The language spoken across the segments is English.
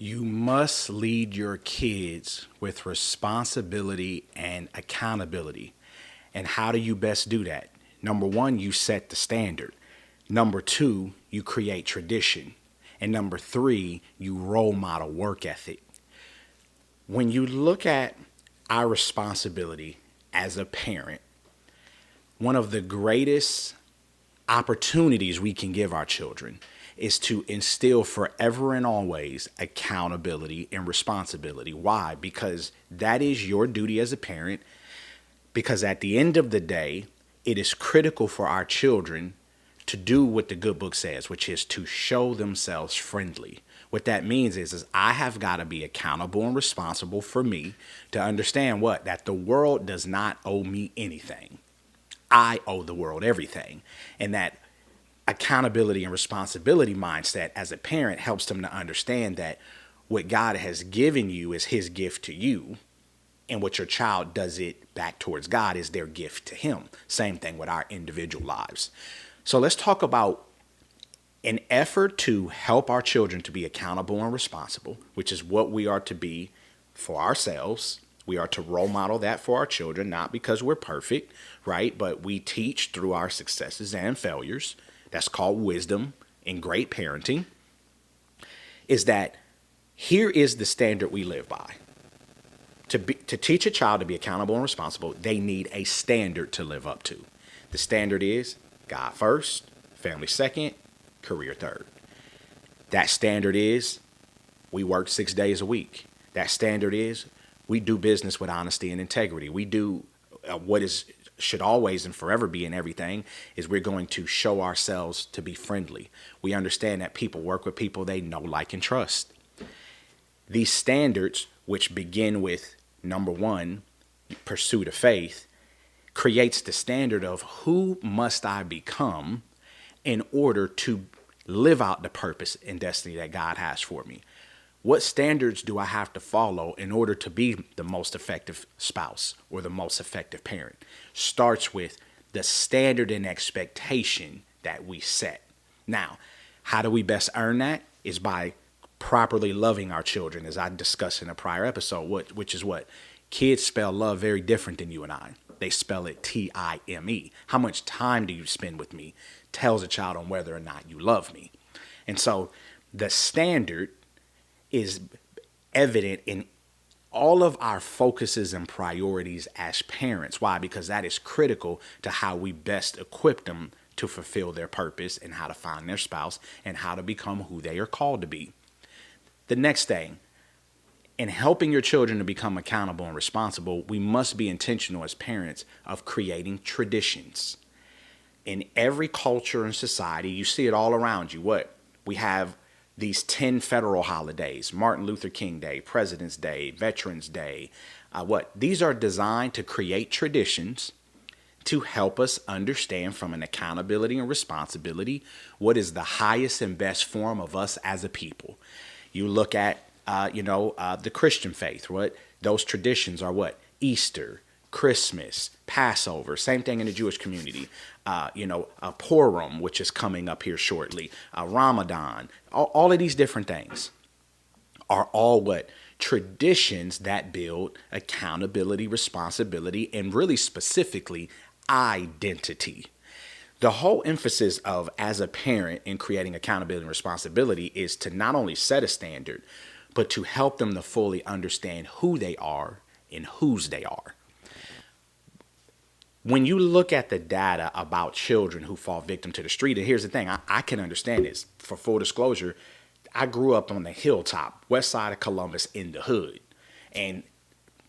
You must lead your kids with responsibility and accountability. And how do you best do that? Number one, you set the standard. Number two, you create tradition. And number three, you role model work ethic. When you look at our responsibility as a parent, one of the greatest opportunities we can give our children is to instill forever and always accountability and responsibility. Why? Because that is your duty as a parent. Because at the end of the day, it is critical for our children to do what the good book says, which is to show themselves friendly. What that means is I have got to be accountable and responsible for me to understand what? That the world does not owe me anything. I owe the world everything. And that accountability and responsibility mindset as a parent helps them to understand that what God has given you is his gift to you. And what your child does it back towards God is their gift to him. Same thing with our individual lives. So let's talk about an effort to help our children to be accountable and responsible, which is what we are to be for ourselves. We are to role model that for our children, not because we're perfect, right? But we teach through our successes and failures. That's called wisdom and great parenting. Is that here is the standard we live by. To teach a child to be accountable and responsible, they need a standard to live up to. The standard is God first, family second, career third. That standard is we work 6 days a week. That standard is we do business with honesty and integrity. We do what should always and forever be in everything is we're going to show ourselves to be friendly. We understand that people work with people they know, like, and trust. These standards, which begin with number one, pursuit of faith, creates the standard of who must I become in order to live out the purpose and destiny that God has for me. What standards do I have to follow in order to be the most effective spouse or the most effective parent? Starts with the standard and expectation that we set. Now, how do we best earn that? Is by properly loving our children, as I discussed in a prior episode, which is what? Kids spell love very different than you and I. They spell it Time. How much time do you spend with me tells a child on whether or not you love me. And so the standard is evident in all of our focuses and priorities as parents. Why? Because that is critical to how we best equip them to fulfill their purpose and how to find their spouse and how to become who they are called to be. The next thing, in helping your children to become accountable and responsible, we must be intentional as parents of creating traditions. In every culture and society, you see it all around you. What? We have these 10 federal holidays: Martin Luther King Day, President's Day, Veterans Day. These are designed to create traditions to help us understand from an accountability and responsibility what is the highest and best form of us as a people. You look at, the Christian faith. What? Those traditions are what? Easter, Christmas, Passover. Same thing in the Jewish community. Purim, which is coming up here shortly. Ramadan. All of these different things are all what? Traditions that build accountability, responsibility, and really specifically identity. The whole emphasis of, as a parent, in creating accountability and responsibility is to not only set a standard, but to help them to fully understand who they are and whose they are. When you look at the data about children who fall victim to the street, and here's the thing, I can understand this. For full disclosure, I grew up on the hilltop, west side of Columbus, in the hood. And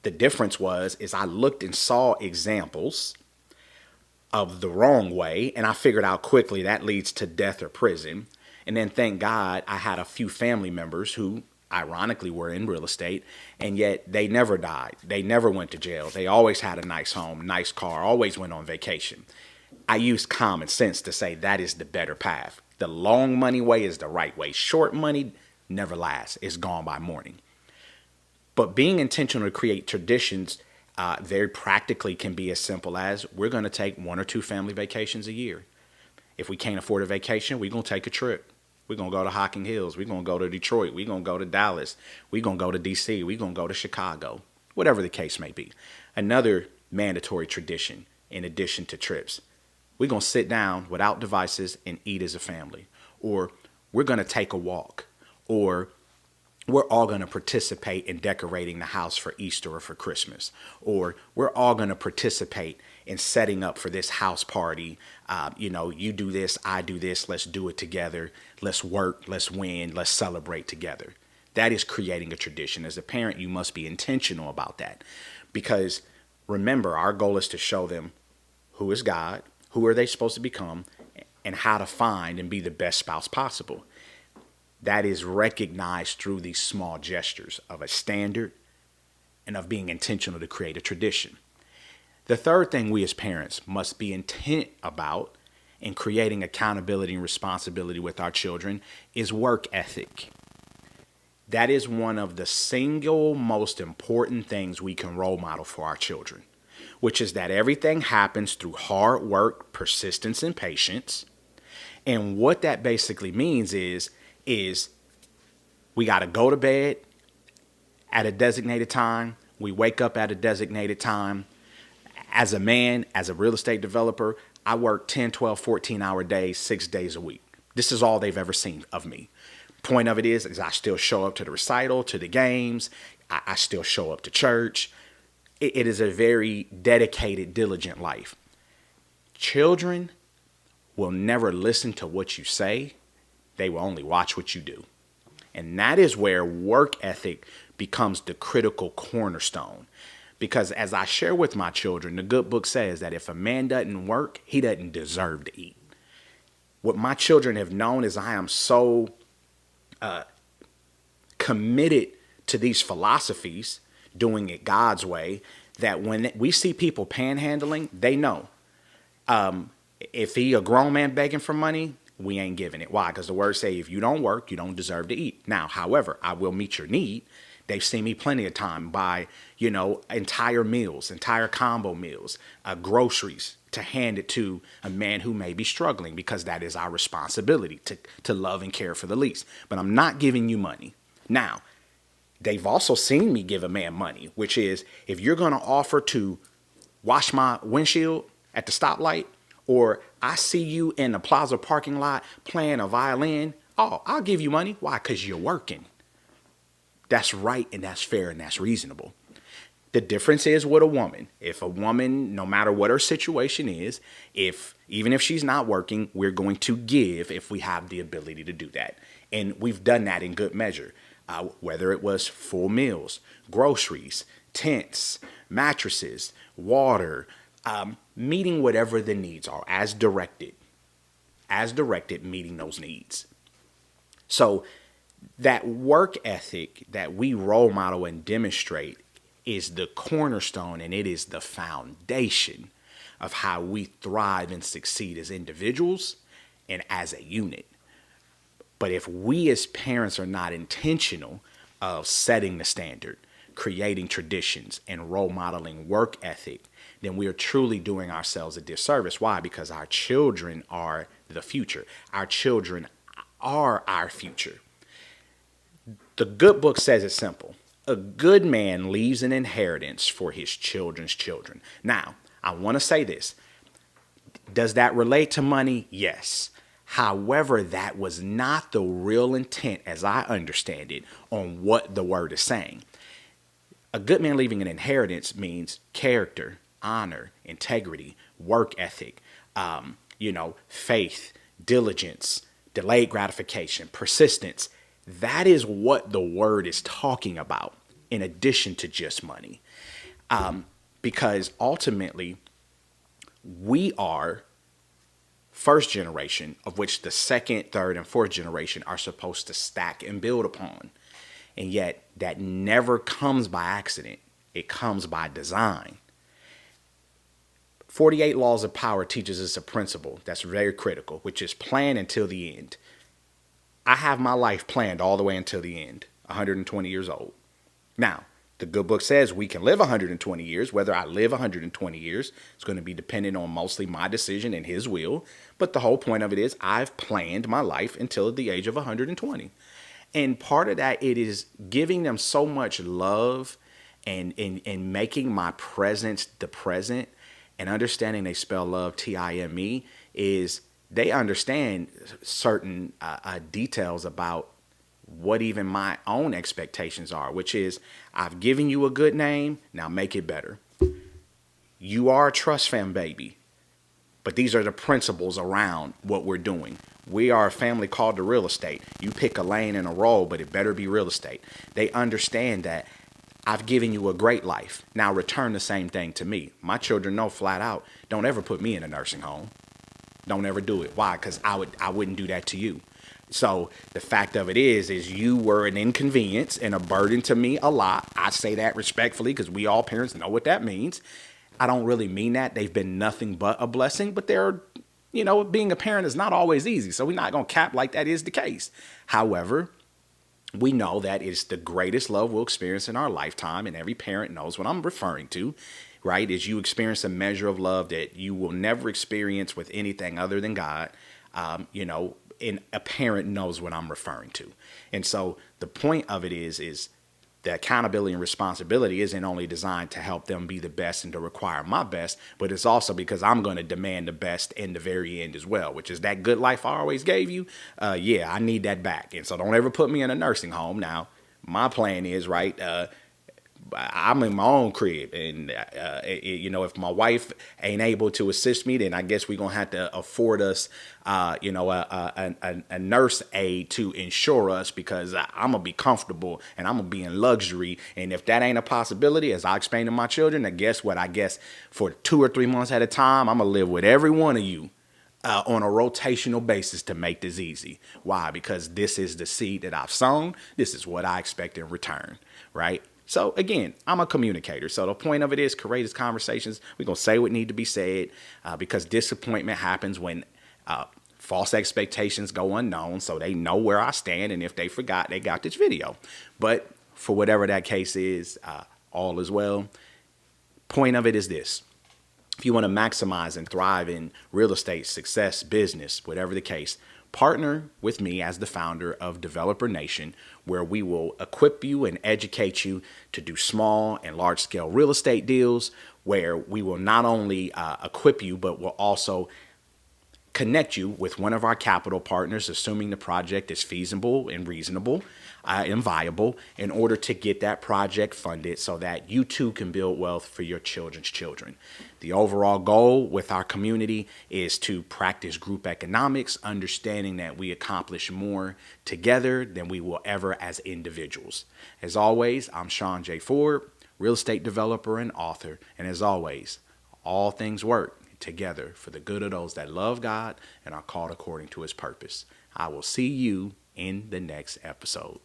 the difference is I looked and saw examples of the wrong way, and I figured out quickly that leads to death or prison. And then, thank God, I had a few family members who ironically were in real estate, and yet they never died. They never went to jail. They always had a nice home, nice car, always went on vacation. I used common sense to say that is the better path. The long money way is the right way. Short money never lasts. It's gone by morning. But being intentional to create traditions very practically can be as simple as we're going to take 1 or 2 family vacations a year. If we can't afford a vacation, we're going to take a trip. We're going to go to Hocking Hills. We're going to go to Detroit. We're going to go to Dallas. We're going to go to DC. We're going to go to Chicago, whatever the case may be. Another mandatory tradition in addition to trips. We're going to sit down without devices and eat as a family. Or we're going to take a walk. Or we're all going to participate in decorating the house for Easter or for Christmas. Or we're all going to participate in setting up for this house party. You do this, I do this, let's do it together. Let's work, let's win, let's celebrate together. That is creating a tradition. As a parent, you must be intentional about that. Because remember, our goal is to show them who is God, who are they supposed to become, and how to find and be the best spouse possible. That is recognized through these small gestures of a standard and of being intentional to create a tradition. The third thing we as parents must be intent about in creating accountability and responsibility with our children is work ethic. That is one of the single most important things we can role model for our children, which is that everything happens through hard work, persistence, and patience. And what that basically means is we got to go to bed at a designated time. We wake up at a designated time. As a man, as a real estate developer, I work 10, 12, 14-hour days, 6 days a week. This is all they've ever seen of me. Point of it is I still show up to the recital, to the games. I still show up to church. It is a very dedicated, diligent life. Children will never listen to what you say. They will only watch what you do. And that is where work ethic becomes the critical cornerstone. Because as I share with my children, the good book says that if a man doesn't work, he doesn't deserve to eat. What my children have known is I am so committed to these philosophies, doing it God's way, that when we see people panhandling, they know. If he a grown man begging for money, we ain't giving it. Why? Because the words say, if you don't work, you don't deserve to eat. Now, however, I will meet your need. They've seen me plenty of time buy, entire meals, entire combo meals, groceries to hand it to a man who may be struggling, because that is our responsibility to love and care for the least. But I'm not giving you money. Now, they've also seen me give a man money, which is if you're going to offer to wash my windshield at the stoplight, or I see you in the plaza parking lot playing a violin, I'll give you money. Why? Because you're working. That's right, and that's fair, and that's reasonable. The difference is with a woman. If a woman, no matter what her situation is, even if she's not working, we're going to give if we have the ability to do that. And we've done that in good measure, whether it was full meals, groceries, tents, mattresses, water, meeting whatever the needs are as directed, meeting those needs. So that work ethic that we role model and demonstrate is the cornerstone, and it is the foundation of how we thrive and succeed as individuals and as a unit. But if we as parents are not intentional of setting the standard, creating traditions, and role modeling work ethic, then we are truly doing ourselves a disservice. Why? Because our children are the future. Our children are our future. The good book says it's simple. A good man leaves an inheritance for his children's children. Now, I want to say this. Does that relate to money? Yes. However, that was not the real intent, as I understand it, on what the word is saying. A good man leaving an inheritance means character, honor, integrity, work ethic, faith, diligence, delayed gratification, persistence. That is what the word is talking about, in addition to just money. Because ultimately, we are first generation, of which the second, third, and fourth generation are supposed to stack and build upon. And yet, that never comes by accident. It comes by design. 48 Laws of Power teaches us a principle that's very critical, which is plan until the end. I have my life planned all the way until the end, 120 years old. Now, The good book says we can live 120 years. Whether I live 120 years, it's going to be dependent on mostly my decision and his will. But the whole point of it is I've planned my life until the age of 120. And part of that, it is giving them so much love and making my presence the present, and understanding they spell love Time, is they understand certain details about what even my own expectations are, which is I've given you a good name, now make it better. You are a trust fund baby, but these are the principles around what we're doing. We are a family called the real estate. You pick a lane and a role, but it better be real estate. They understand that I've given you a great life. Now return the same thing to me. My children know flat out, don't ever put me in a nursing home. Don't ever do it. Why? Because I wouldn't do that to you. So the fact of it is you were an inconvenience and a burden to me a lot. I say that respectfully because we all parents know what that means. I don't really mean that. They've been nothing but a blessing, but being a parent is not always easy. So we're not going to cap like that is the case. However, we know that it's the greatest love we'll experience in our lifetime, and every parent knows what I'm referring to, right? Is you experience a measure of love that you will never experience with anything other than God. And a parent knows what I'm referring to. And so the point of it is the accountability and responsibility isn't only designed to help them be the best and to require my best, but it's also because I'm going to demand the best in the very end as well, which is that good life I always gave you. I need that back. And so don't ever put me in a nursing home. Now, my plan is, right, I'm in my own crib, and if my wife ain't able to assist me, then I guess we're gonna have to afford us, a nurse aide to insure us, because I'm gonna be comfortable and I'm gonna be in luxury. And if that ain't a possibility, as I explain to my children, then guess what? I guess for 2 or 3 months at a time, I'm gonna live with every one of you. On a rotational basis to make this easy. Why? Because this is the seed that I've sown. This is what I expect in return, right? So again, I'm a communicator. So the point of it is courageous conversations. We're going to say what need to be said, because disappointment happens when false expectations go unknown. So they know where I stand. And if they forgot, they got this video. But for whatever that case is, all is well. Point of it is this. If you want to maximize and thrive in real estate, success, business, whatever the case, partner with me as the founder of Developer Nation, where we will equip you and educate you to do small and large scale real estate deals, where we will not only equip you, but will also connect you with one of our capital partners, assuming the project is feasible and reasonable and viable, in order to get that project funded so that you too can build wealth for your children's children. The overall goal with our community is to practice group economics, understanding that we accomplish more together than we will ever as individuals. As always, I'm Shaun J. Ford, real estate developer and author. And as always, all things work together for the good of those that love God and are called according to his purpose. I will see you in the next episode.